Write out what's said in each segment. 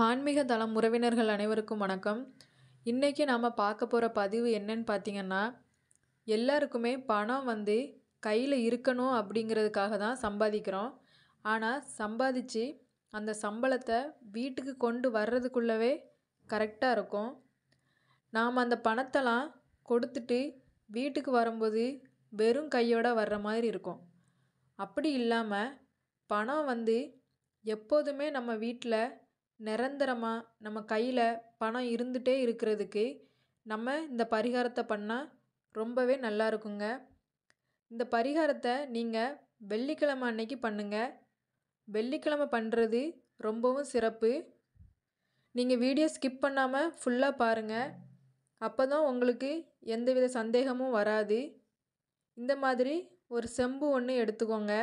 ஆன்மீக தளம் உறவினர்கள் அனைவருக்கும் வணக்கம். இன்றைக்கி நாம் பார்க்க போகிற பதிவு என்னன்னு பார்த்தீங்கன்னா, எல்லாருக்குமே பணம் கையில் இருக்கணும் அப்படிங்கிறதுக்காக தான் சம்பாதிக்கிறோம். ஆனால் சம்பாதிச்சு அந்த சம்பளத்தை வீட்டுக்கு கொண்டு வர்றதுக்குள்ளவே கரெக்டாக இருக்கும். நாம் அந்த பணத்தெல்லாம் கொடுத்துட்டு வீட்டுக்கு வரும்போது வெறும் கையோடு வர்ற மாதிரி இருக்கும். அப்படி இல்லாமல் பணம் எப்போதுமே நம்ம வீட்டில் நிரந்தரமாக நம்ம கையில் பணம் இருந்துகிட்டே இருக்கிறதுக்கு நம்ம இந்த பரிகாரத்தை பண்ணால் ரொம்பவே நல்லா இருக்குங்க. இந்த பரிகாரத்தை நீங்கள் வெள்ளிக்கிழமை அன்னைக்கு பண்ணுங்கள். வெள்ளிக்கிழமை பண்ணுறது ரொம்பவும் சிறப்பு. நீங்கள் வீடியோ ஸ்கிப் பண்ணாமல் ஃபுல்லாக பாருங்கள். அப்போ தான் உங்களுக்கு எந்தவித சந்தேகமும் வராது. இந்த மாதிரி ஒரு செம்பு ஒன்று எடுத்துக்கோங்க.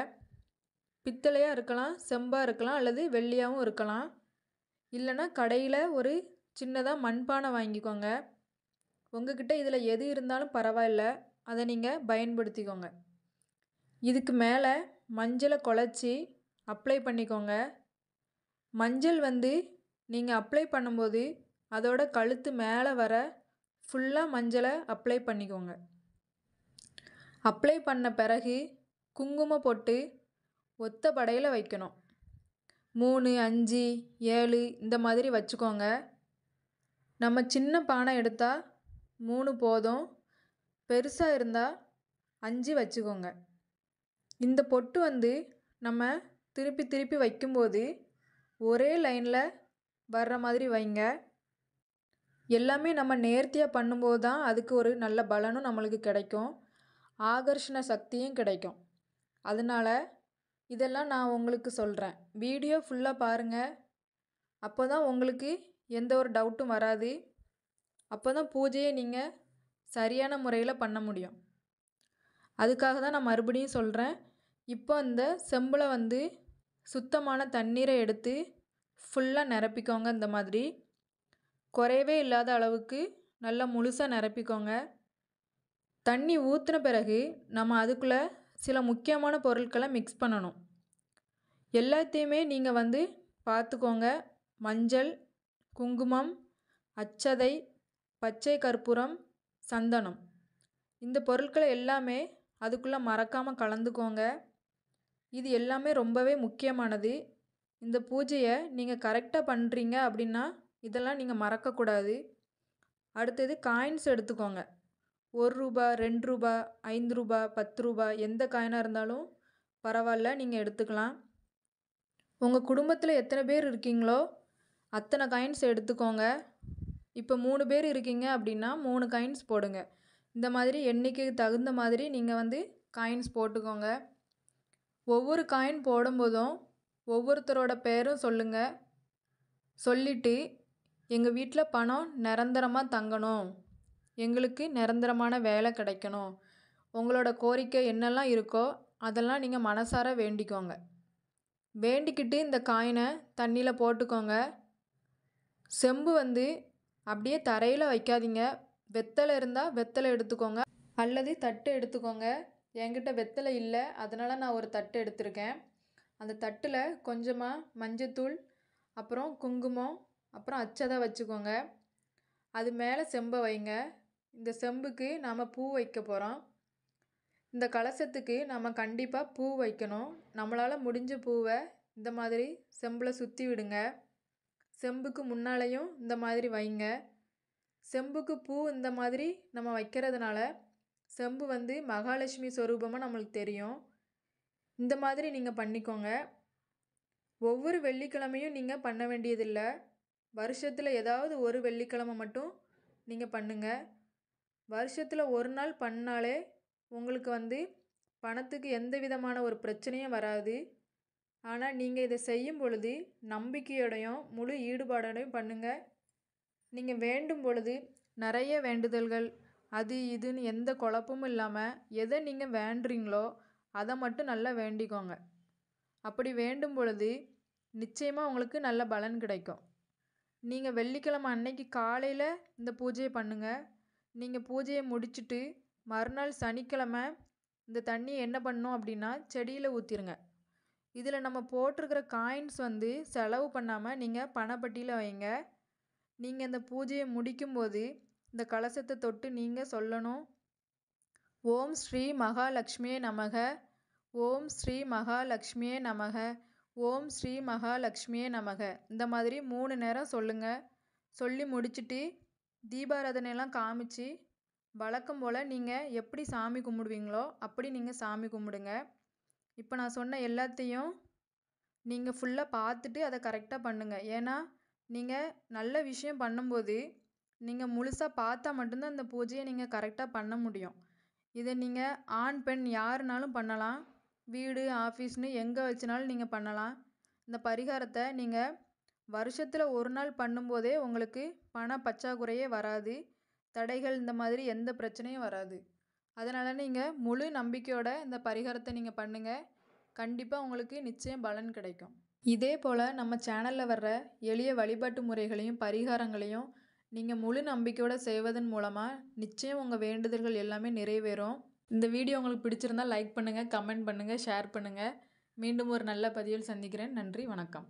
பித்தளையாக இருக்கலாம், செம்பாக இருக்கலாம், அல்லது வெள்ளியாகவும் இருக்கலாம். இல்லைன்னா கடையில் ஒரு சின்னதாக மண்பானை வாங்கிக்கோங்க. உங்ககிட்ட இதில் எது இருந்தாலும் பரவாயில்ல, அதை நீங்கள் பயன்படுத்திக்கோங்க. இதுக்கு மேலே மஞ்சளை குழச்சி அப்ளை பண்ணிக்கோங்க. மஞ்சள் நீங்கள் அப்ளை பண்ணும்போது அதோட கழுத்து மேலே வர ஃபுல்லாக மஞ்சளை அப்ளை பண்ணிக்கோங்க. அப்ளை பண்ண பிறகு குங்குமம் போட்டு ஒத்த படையில் வைக்கணும். 3, 5, 7 இந்த மாதிரி வச்சுக்கோங்க. நம்ம சின்ன பானை எடுத்தால் 3 போதும், பெருசாக இருந்தால் 5 வச்சுக்கோங்க. இந்த பொட்டு நம்ம திருப்பி திருப்பி வைக்கும்போது ஒரே லைனில் வர்ற மாதிரி வைங்க. எல்லாமே நம்ம நேர்த்தியாக பண்ணும்போது தான் அதுக்கு ஒரு நல்ல பலனும் நம்மளுக்கு கிடைக்கும், ஆகர்ஷண சக்தியும் கிடைக்கும். அதனால் இதெல்லாம் நான் உங்களுக்கு சொல்கிறேன். வீடியோ ஃபுல்லாக பாருங்கள். அப்போ தான் உங்களுக்கு எந்த ஒரு டவுட்டும் வராது. அப்போ தான் பூஜையை நீங்கள் சரியான முறையில் பண்ண முடியும். அதுக்காக தான் நான் மறுபடியும் சொல்கிறேன். இப்போ இந்த செம்பில் சுத்தமான தண்ணீரை எடுத்து ஃபுல்லாக நிரப்பிக்கோங்க. இந்த மாதிரி குறையவே இல்லாத அளவுக்கு நல்லா முழுசாக நிரப்பிக்கோங்க. தண்ணி ஊற்றின பிறகு நம்ம அதுக்குள்ளே சில முக்கியமான பொருட்களை மிக்ஸ் பண்ணணும். எல்லாத்தையுமே நீங்கள் பார்த்துக்கோங்க. மஞ்சள், குங்குமம், அட்சதை, பச்சை கற்பூரம், சந்தனம், இந்த பொருட்களை எல்லாமே அதுக்குள்ளே மறக்காமல் கலந்துக்கோங்க. இது எல்லாமே ரொம்பவே முக்கியமானது. இந்த பூஜையை நீங்கள் கரெக்டாக பண்ணுறீங்க அப்படின்னா இதெல்லாம் நீங்கள் மறக்கக்கூடாது. அடுத்தது காயின்ஸ் எடுத்துக்கோங்க. 1 ரூபா, 2 ரூபா, 5 ரூபா, 10 ரூபா, எந்த காயினாக இருந்தாலும் பரவாயில்ல, நீங்கள் எடுத்துக்கலாம். உங்கள் குடும்பத்தில் எத்தனை பேர் இருக்கீங்களோ அத்தனை காயின்ஸ் எடுத்துக்கோங்க. இப்போ 3 பேர் இருக்கீங்க அப்படின்னா 3 காயின்ஸ் போடுங்க. இந்த மாதிரி எண்ணிக்கைக்கு தகுந்த மாதிரி நீங்கள் காயின்ஸ் போட்டுக்கோங்க. ஒவ்வொரு காயின் போடும்போதும் ஒவ்வொருத்தரோட பேரும் சொல்லுங்கள். சொல்லிவிட்டு எங்கள் வீட்டில் பணம் நிரந்தரமாக தங்கணும், எங்களுக்கு நிரந்தரமான வேலை கிடைக்கணும், உங்களோட கோரிக்கை என்னெல்லாம் இருக்கோ அதெல்லாம் நீங்கள் மனசார வேண்டிக்கோங்க. வேண்டிக்கிட்டு இந்த காயினை தண்ணியில் போட்டுக்கோங்க. செம்பு அப்படியே தரையில் வைக்காதீங்க. வெத்தலை இருந்தால் வெத்தலை எடுத்துக்கோங்க, அல்லது தட்டு எடுத்துக்கோங்க. என்கிட்ட வெத்தலை இல்லை, அதனால் நான் ஒரு தட்டு எடுத்திருக்கேன். அந்த தட்டில் கொஞ்சமாக மஞ்சத்தூள், அப்புறம் குங்குமம், அப்புறம் அட்சதை வச்சுக்கோங்க. அது மேலே செம்பை வைங்க. இந்த செம்புக்கு நாம் பூ வைக்க போகிறோம். இந்த கலசத்துக்கு நம்ம கண்டிப்பாக பூ வைக்கணும். நம்மளால் முடிஞ்ச பூவை இந்த மாதிரி செம்பில் சுற்றி விடுங்க. செம்புக்கு முன்னாலேயும் இந்த மாதிரி வைங்க. செம்புக்கு பூ இந்த மாதிரி நம்ம வைக்கிறதுனால செம்பு மகாலட்சுமி ஸ்வரூபமாக நம்மளுக்கு தெரியும். இந்த மாதிரி நீங்கள் பண்ணிக்கோங்க. ஒவ்வொரு வெள்ளிக்கிழமையும் நீங்கள் பண்ண வேண்டியதில்லை. வருஷத்தில் ஏதாவது ஒரு வெள்ளிக்கிழமை மட்டும் நீங்கள் பண்ணுங்கள். வருஷத்தில் ஒரு நாள் பண்ணாலே உங்களுக்கு பணத்துக்கு எந்த விதமான ஒரு பிரச்சனையும் வராது. ஆனால் நீங்கள் இதை செய்யும் பொழுது நம்பிக்கையோடையும் முழு ஈடுபாடோடையும் பண்ணுங்கள். நீங்கள் வேண்டும் பொழுது நிறைய வேண்டுதல்கள், அது இதுன்னு எந்த குழப்பமும் இல்லாமல் எதை நீங்கள் வேண்டுறீங்களோ அதை மட்டும் நல்லா வேண்டிக்கோங்க. அப்படி வேண்டும் பொழுது நிச்சயமாக உங்களுக்கு நல்ல பலன் கிடைக்கும். நீங்கள் வெள்ளிக்கிழமை அன்னைக்கு காலையில் இந்த பூஜையை பண்ணுங்கள். நீங்கள் பூஜையை முடிச்சுட்டு மறுநாள் சனிக்கிழமை இந்த தண்ணியை என்ன பண்ணணும் அப்படின்னா செடியில் ஊற்றிடுங்க. இதில் நம்ம போட்டிருக்கிற காயின்ஸ் வந்து செலவு பண்ணாமல் நீங்கள் பணப்பட்டியில் வைங்க. நீங்கள் இந்த பூஜையை முடிக்கும்போது இந்த கலசத்தை தொட்டு நீங்கள் சொல்லணும், ஓம் ஸ்ரீ மகாலட்சுமியே நமக, ஓம் ஸ்ரீ மகாலட்சுமியே நமக, ஓம் ஸ்ரீ மகாலட்சுமியே நமக. இந்த மாதிரி 3 நேரம் சொல்லுங்கள். சொல்லி முடிச்சுட்டு தீபாராதனையெல்லாம் காமிச்சு வழக்கம் போல் நீங்கள் எப்படி சாமி கும்பிடுவீங்களோ அப்படி நீங்கள் சாமி கும்பிடுங்க. இப்போ நான் சொன்ன எல்லாத்தையும் நீங்கள் ஃபுல்லாக பார்த்துட்டு அதை கரெக்டாக பண்ணுங்கள். ஏன்னா நீங்கள் நல்ல விஷயம் பண்ணும்போது நீங்கள் முழுசாக பார்த்தா மட்டும்தான் இந்த பூஜையை நீங்கள் கரெக்டாக பண்ண முடியும். இதை நீங்கள் ஆண் பெண் யாருனாலும் பண்ணலாம். வீடு ஆஃபீஸ்னு எங்கே வச்சுனாலும் நீங்கள் பண்ணலாம். இந்த பரிகாரத்தை நீங்கள் வருஷத்தில் ஒரு நாள் பண்ணும்போதே உங்களுக்கு பண பற்றாக்குறையே வராது. தடைகள் இந்த மாதிரி எந்த பிரச்சனையும் வராது. அதனால் நீங்கள் முழு நம்பிக்கையோட இந்த பரிகாரத்தை நீங்கள் பண்ணுங்கள். கண்டிப்பாக உங்களுக்கு நிச்சயம் பலன் கிடைக்கும். இதே போல் நம்ம சேனலில் வர்ற எளிய வழிபாட்டு முறைகளையும் பரிகாரங்களையும் நீங்கள் முழு நம்பிக்கையோடு செய்வதன் மூலமாக நிச்சயம் உங்கள் வேண்டுதல்கள் எல்லாமே நிறைவேறும். இந்த வீடியோ உங்களுக்கு பிடிச்சிருந்தால் லைக் பண்ணுங்கள், கமெண்ட் பண்ணுங்கள், ஷேர் பண்ணுங்கள். மீண்டும் ஒரு நல்ல பதிவில் சந்திக்கிறேன். நன்றி, வணக்கம்.